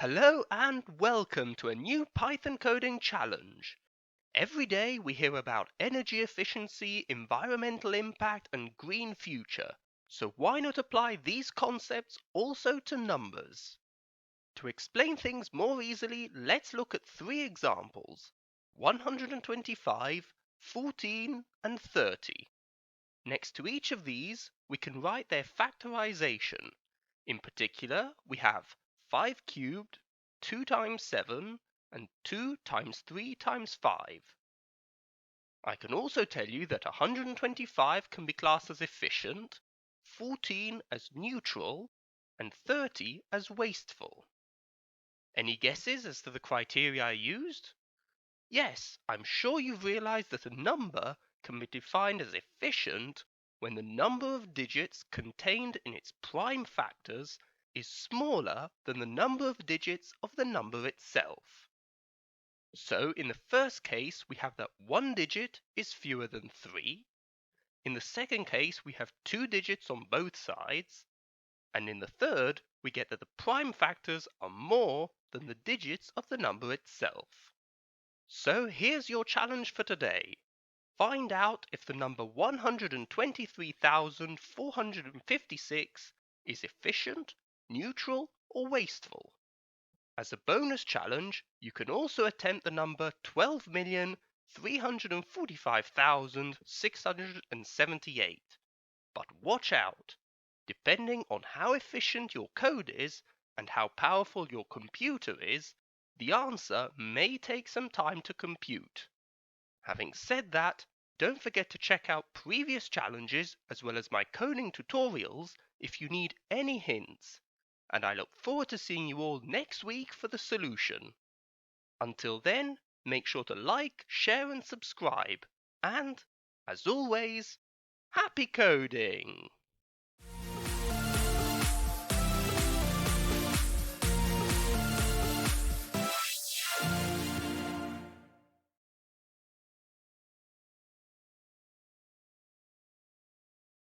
Hello and welcome to a new Python coding challenge. Every day we hear about energy efficiency, environmental impact, and green future. So why not apply these concepts also to numbers? To explain things more easily, let's look at three examples: 125, 14, and 30. Next to each of these, we can write their factorization. In particular, we have 5 cubed, 2 times 7, and 2 times 3 times 5. I can also tell you that 125 can be classed as efficient, 14 as neutral, and 30 as wasteful. Any guesses as to the criteria I used? Yes, I'm sure you've realized that a number can be defined as efficient when the number of digits contained in its prime factors is smaller than the number of digits of the number itself. So in the first case, we have that one digit is fewer than 3. In the second case, we have 2 digits on both sides. And in the third, we get that the prime factors are more than the digits of the number itself. So here's your challenge for today. Find out if the number 123,456 is efficient, neutral, or wasteful. As a bonus challenge, you can also attempt the number 12,345,678. But watch out! Depending on how efficient your code is and how powerful your computer is, the answer may take some time to compute. Having said that, don't forget to check out previous challenges as well as my coding tutorials if you need any hints. And I look forward to seeing you all next week for the solution. Until then, make sure to like, share and subscribe. And, as always, happy coding!